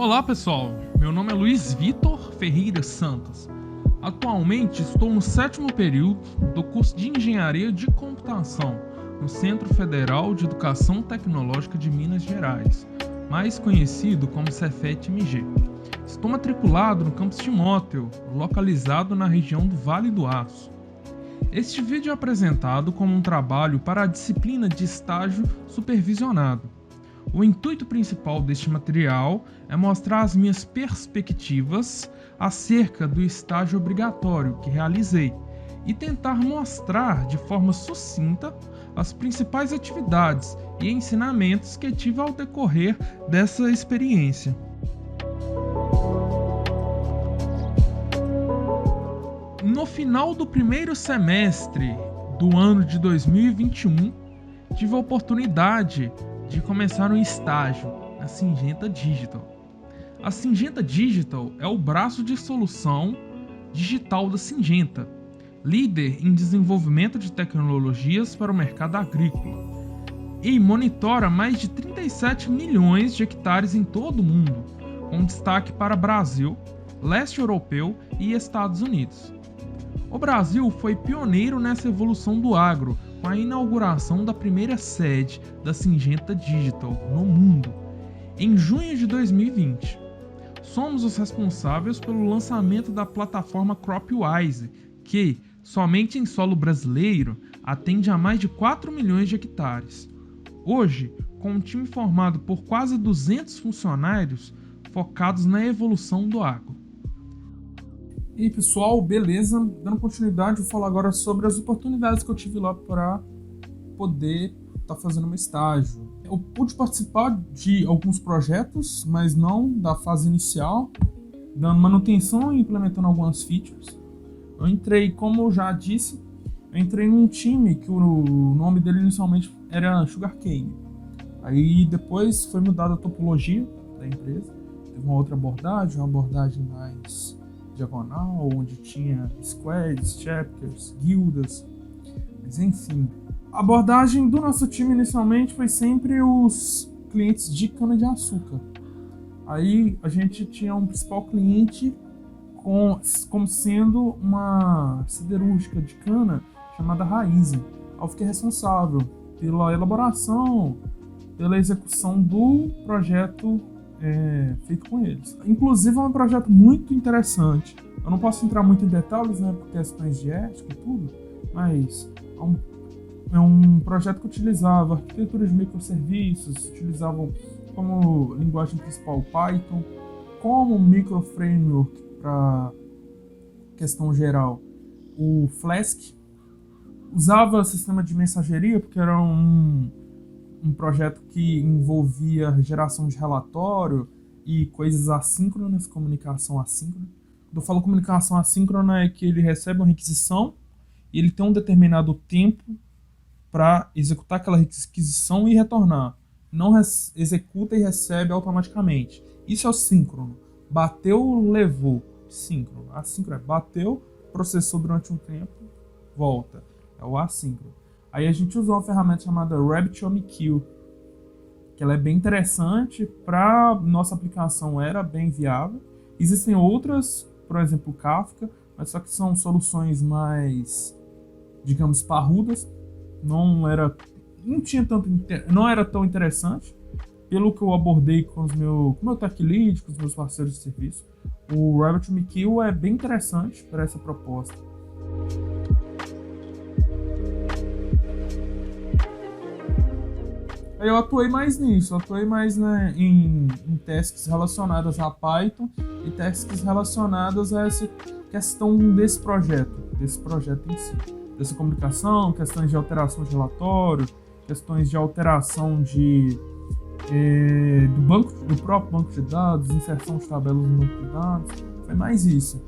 Olá pessoal, meu nome é Luiz Vitor Ferreira Santos. Atualmente estou no 7º período do curso de Engenharia de Computação no Centro Federal de Educação Tecnológica de Minas Gerais, mais conhecido como Cefet-MG. Estou matriculado no campus Timóteo, localizado na região do Vale do Aço. Este vídeo é apresentado como um trabalho para a disciplina de estágio supervisionado. O intuito principal deste material é mostrar as minhas perspectivas acerca do estágio obrigatório que realizei e tentar mostrar de forma sucinta as principais atividades e ensinamentos que tive ao decorrer dessa experiência. No final do primeiro semestre do ano de 2021, tive a oportunidade de começar um estágio na Syngenta Digital. A Syngenta Digital é o braço de solução digital da Syngenta, líder em desenvolvimento de tecnologias para o mercado agrícola, e monitora mais de 37 milhões de hectares em todo o mundo, com destaque para Brasil, leste europeu e Estados Unidos. O Brasil foi pioneiro nessa evolução do agro, com a inauguração da primeira sede da Syngenta Digital no mundo, em junho de 2020. Somos os responsáveis pelo lançamento da plataforma CropWise, que, somente em solo brasileiro, atende a mais de 4 milhões de hectares. Hoje, com um time formado por quase 200 funcionários focados na evolução do agro. E aí pessoal, beleza? Dando continuidade, vou falar agora sobre as oportunidades que eu tive lá para poder estar fazendo meu estágio. Eu pude participar de alguns projetos, mas não da fase inicial, dando manutenção e implementando algumas features. Eu entrei, como eu já disse, num time que o nome dele inicialmente era Sugarcane. Aí depois foi mudada a topologia da empresa, teve uma outra abordagem, uma abordagem mais diagonal, onde tinha squads, chapters, guildas, mas enfim. A abordagem do nosso time inicialmente foi sempre os clientes de cana-de-açúcar. Aí a gente tinha um principal cliente como sendo uma siderúrgica de cana chamada Raizen. Eu fiquei responsável pela elaboração, pela execução do projeto feito com eles. Inclusive é um projeto muito interessante. Eu não posso entrar muito em detalhes, né, por questões de ética e tudo, mas é um projeto que utilizava arquitetura de microserviços, utilizavam como linguagem principal Python, como microframework para questão geral o Flask, usava sistema de mensageria porque era um projeto que envolvia geração de relatório e coisas assíncronas, comunicação assíncrona. Quando eu falo comunicação assíncrona é que ele recebe uma requisição e ele tem um determinado tempo para executar aquela requisição e retornar. Não executa e recebe automaticamente. Isso é o síncrono. Bateu, levou. Síncrono. Assíncrono é bateu, processou durante um tempo, volta. É o assíncrono. Aí a gente usou uma ferramenta chamada RabbitMQ, que ela é bem interessante, para nossa aplicação era bem viável. Existem outras, por exemplo, Kafka, mas só que são soluções mais, digamos, parrudas. Não era tão interessante. Pelo que eu abordei com o meu tech lead, com os meus parceiros de serviço, o RabbitMQ é bem interessante para essa proposta. Eu atuei mais nisso, né, em tasks relacionadas a Python e tasks relacionadas a essa questão desse projeto em si. Dessa comunicação, questões de alteração de relatório, questões de alteração do próprio banco de dados, inserção de tabelas no banco de dados, foi mais isso.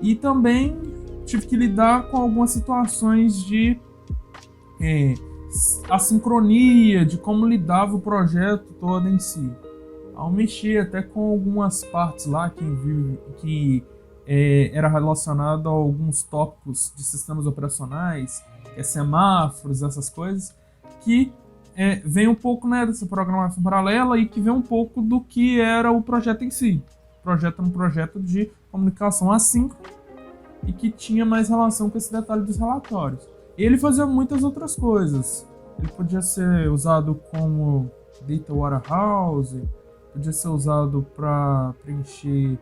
E também tive que lidar com algumas situações de a sincronia, de como lidava o projeto todo em si. Ao mexer até com algumas partes lá que era relacionado a alguns tópicos de sistemas operacionais, semáforos, essas coisas, que vem um pouco, né, dessa programação paralela e que vem um pouco do que era o projeto em si. O projeto era um projeto de comunicação assíncrona e que tinha mais relação com esse detalhe dos relatórios. E ele fazia muitas outras coisas. Ele podia ser usado como data warehouse, podia ser usado para preencher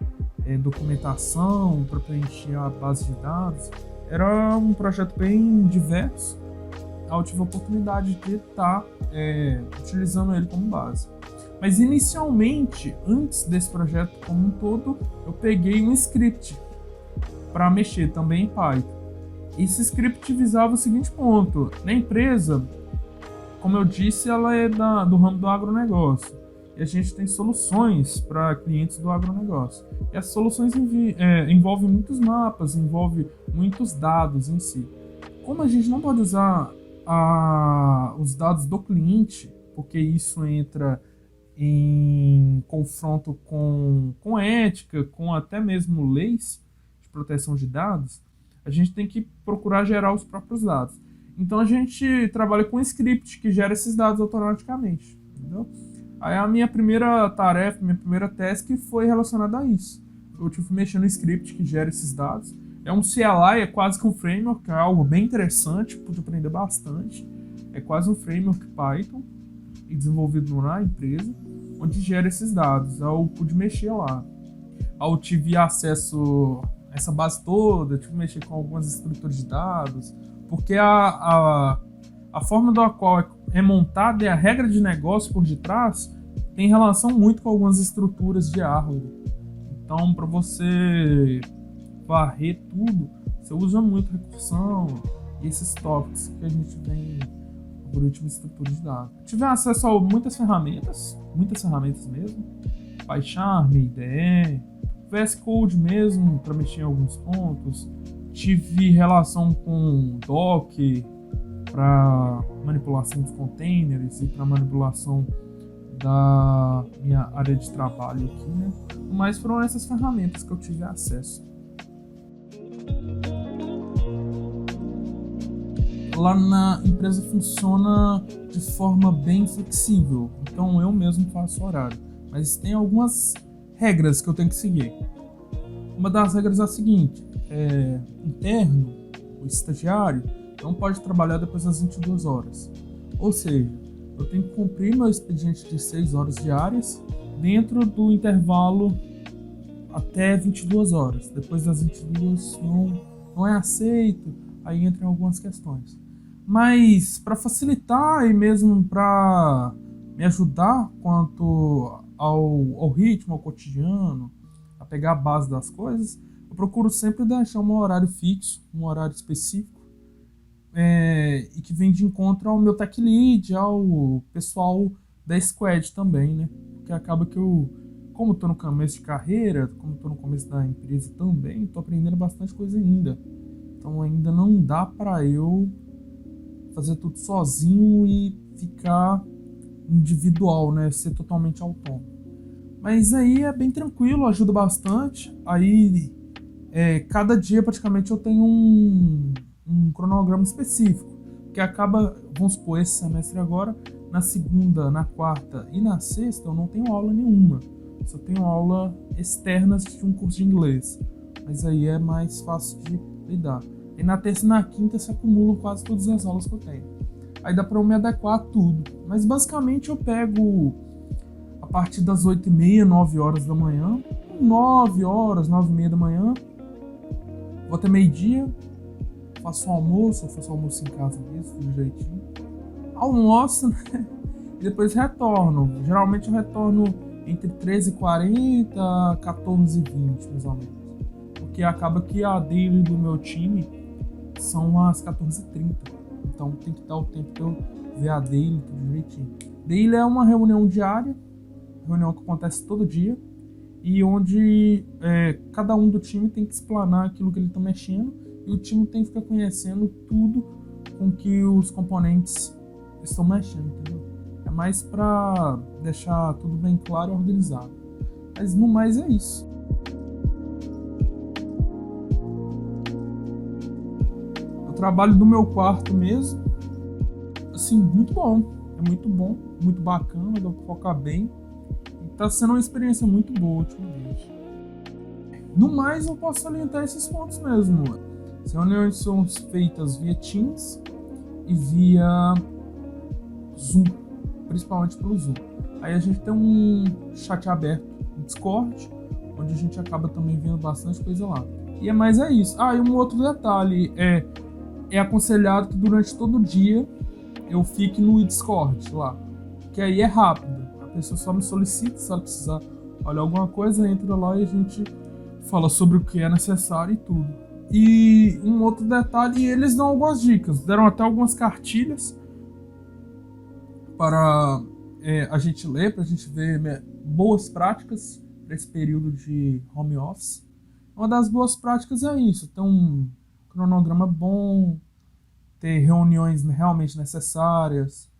documentação, para preencher a base de dados. Era um projeto bem diverso. Eu tive a oportunidade de estar utilizando ele como base. Mas inicialmente, antes desse projeto como um todo, eu peguei um script para mexer também em Python. Esse script visava o seguinte ponto: na empresa, como eu disse, ela é do ramo do agronegócio. E a gente tem soluções para clientes do agronegócio. E as soluções envolvem muitos mapas, envolvem muitos dados em si. Como a gente não pode usar os dados do cliente, porque isso entra em confronto com ética, com até mesmo leis de proteção de dados, a gente tem que procurar gerar os próprios dados. Então a gente trabalha com um script que gera esses dados automaticamente, entendeu? Aí a minha primeira tarefa, minha primeira task foi relacionada a isso. Eu tive que mexer no script que gera esses dados. É um CLI, é quase que um framework, é algo bem interessante, pude aprender bastante. É quase um framework Python, desenvolvido na empresa, onde gera esses dados. Eu pude mexer lá. Eu tive acesso a essa base toda, tive que mexer com algumas estruturas de dados, porque a forma da qual é montada e a regra de negócio por detrás tem relação muito com algumas estruturas de hardware. Então, para você varrer tudo, você usa muito recursão e esses tópicos que a gente tem no algoritmo de estrutura de dados. Tive acesso a muitas ferramentas mesmo, PyCharm, IDE, VS Code mesmo, para mexer em alguns pontos. Tive relação com Docker para manipulação dos containers e para manipulação da minha área de trabalho aqui, né? Mas foram essas ferramentas que eu tive acesso. Lá na empresa funciona de forma bem flexível, então eu mesmo faço horário, mas tem algumas regras que eu tenho que seguir. Uma das regras é a seguinte: interno, o estagiário, não pode trabalhar depois das 22 horas. Ou seja, eu tenho que cumprir meu expediente de 6 horas diárias dentro do intervalo até 22 horas. Depois das 22 não é aceito, aí entram algumas questões. Mas para facilitar e mesmo para me ajudar quanto ao ritmo, ao cotidiano, a pegar a base das coisas, eu procuro sempre deixar um horário fixo, um horário específico, e que vem de encontro ao meu tech lead, ao pessoal da squad também, né? Porque acaba que como estou no começo de carreira, como estou no começo da empresa também, estou aprendendo bastante coisa ainda. Então ainda não dá para eu fazer tudo sozinho e ficar individual, né? Ser totalmente autônomo. Mas aí é bem tranquilo, ajuda bastante. Aí cada dia praticamente eu tenho um cronograma específico, que acaba, vamos supor, esse semestre agora, na segunda, na quarta e na sexta eu não tenho aula nenhuma. Só tenho aula externas de um curso de inglês. Mas aí é mais fácil de lidar. E na terça e na quinta se acumulam quase todas as aulas que eu tenho. Aí dá pra eu me adequar a tudo. Mas basicamente eu pego a partir das 8h30, 9 horas da manhã, 9 horas, 9h30 da manhã, vou até meio-dia, faço um almoço, eu faço almoço em casa mesmo, tudo direitinho. Almoço, né? E depois retorno. Geralmente eu retorno entre 13h40 e 14h20, mais ou menos. Porque acaba que a daily do meu time são às 14h30. Então tem que dar o tempo de eu ver a daily, tudo direitinho. Daily é uma reunião diária, reunião que acontece todo dia, e onde cada um do time tem que explanar aquilo que ele está mexendo, e o time tem que ficar conhecendo tudo com que os componentes estão mexendo, entendeu? É mais para deixar tudo bem claro e organizado. Mas no mais é isso. Eu trabalho no meu quarto mesmo, assim, muito bom. é muito bom, muito bacana, dá pra focar bem. E tá sendo uma experiência muito boa ultimamente. No mais, eu posso salientar esses pontos mesmo. As reuniões são feitas via Teams e via Zoom, principalmente pelo Zoom. Aí a gente tem um chat aberto no Discord, onde a gente acaba também vendo bastante coisa lá. E é isso. E um outro detalhe, é aconselhado que durante todo o dia eu fique no Discord lá, que aí é rápido. A pessoa só me solicita, se ela precisar olhar alguma coisa, entra lá e a gente fala sobre o que é necessário e tudo. E um outro detalhe, eles dão algumas dicas, deram até algumas cartilhas para a gente ler, para a gente ver boas práticas para esse período de home office. Uma das boas práticas é isso, ter um cronograma bom, ter reuniões realmente necessárias,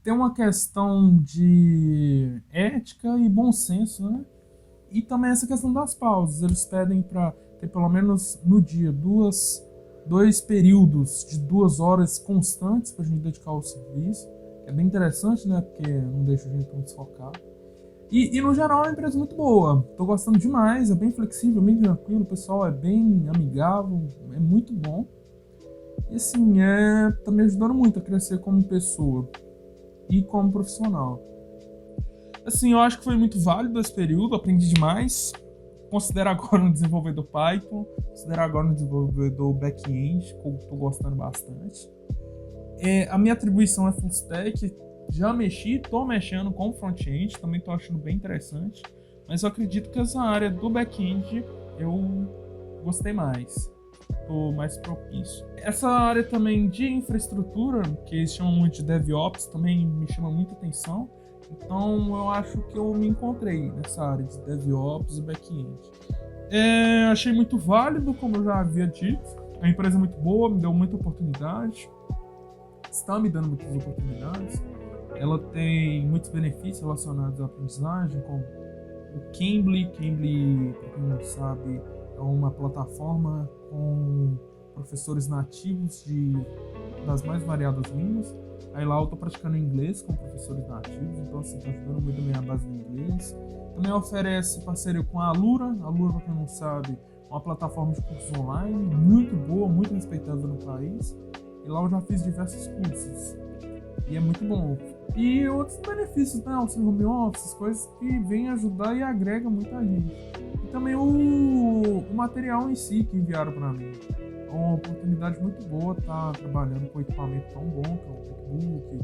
ter uma questão de ética e bom senso, né? E também essa questão das pausas. Eles pedem para ter pelo menos no dia dois períodos de 2 horas constantes para a gente dedicar ao serviço. É bem interessante, né? Porque não deixa a gente tão desfocado. E no geral é uma empresa muito boa. Tô gostando demais, é bem flexível, bem tranquilo, o pessoal é bem amigável, é muito bom. E assim, tá me ajudando muito a crescer como pessoa e como profissional. Assim, eu acho que foi muito válido esse período, aprendi demais. Considero agora um desenvolvedor Python, considero agora um desenvolvedor back-end, que eu tô gostando bastante. A minha atribuição é full stack, já tô mexendo com front-end, também tô achando bem interessante. Mas eu acredito que essa área do back-end eu gostei mais. Tô mais propício. Essa área também de infraestrutura, que eles chamam muito de DevOps, também me chama muita atenção. Então eu acho que eu me encontrei nessa área de DevOps e back-end. Achei muito válido, como eu já havia dito. A empresa é muito boa, me deu muita oportunidade. Está me dando muitas oportunidades. Ela tem muitos benefícios relacionados à aprendizagem, como o Cambly. Cambly, para quem não sabe, é uma plataforma com professores nativos das mais variadas línguas. Aí lá eu tô praticando inglês com professores nativos, então assim, tá ajudando muito a minha base no inglês. Também oferece parceria com a Alura. A Alura, pra quem não sabe, é uma plataforma de cursos online, muito boa, muito respeitada no país. E lá eu já fiz diversos cursos. E é muito bom. E outros benefícios, né? Auxílio home office, coisas que vêm ajudar e agrega muita gente. E também o material em si que enviaram para mim. É uma oportunidade muito boa estar trabalhando com equipamento tão bom, que é o MacBook,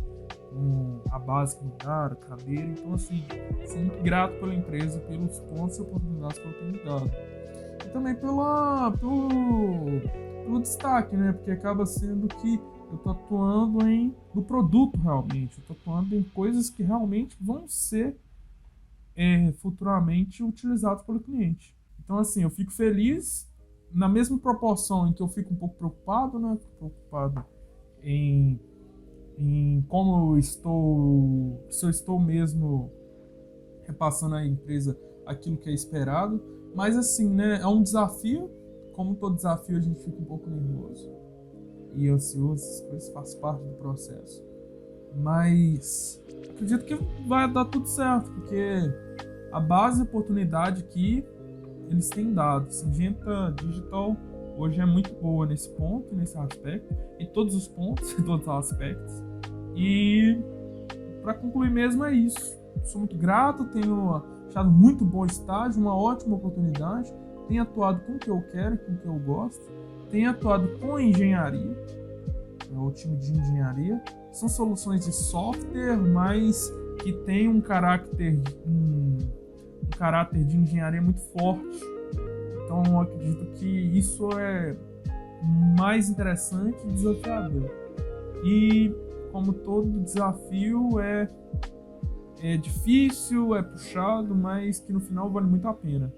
com a base que me deram, a cadeira. Então, assim, sou muito grato pela empresa, pelos pontos e oportunidades que ela tem me dado. E também pelo destaque, né? Porque acaba sendo que eu tô atuando no produto realmente. Eu tô atuando em coisas que realmente vão ser futuramente utilizadas pelo cliente. Então, assim, eu fico feliz na mesma proporção em que eu fico um pouco preocupado, né? Preocupado em como se eu estou mesmo repassando à empresa aquilo que é esperado. Mas, assim, né? É um desafio. Como todo desafio, a gente fica um pouco nervoso e ansioso, essas coisas faz parte do processo. Mas acredito que vai dar tudo certo, porque a base de oportunidade que eles têm dado, Syngenta Digital hoje é muito boa nesse ponto, nesse aspecto, em todos os pontos, em todos os aspectos. E para concluir mesmo é isso. Sou muito grato, tenho achado muito bom estágio, uma ótima oportunidade, tenho atuado com o que eu quero, com o que eu gosto, tenho atuado com engenharia, o time de engenharia. São soluções de software, mas que tem um caráter de engenharia muito forte. Então eu acredito que isso é mais interessante e desafiador. E como todo desafio é difícil, é puxado, mas que no final vale muito a pena.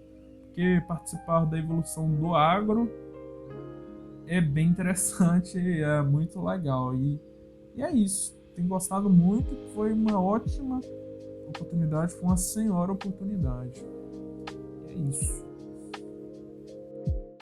Porque participar da evolução do agro é bem interessante, é muito legal. E é isso. Tenho gostado muito, foi uma ótima oportunidade, foi uma senhora oportunidade. É isso.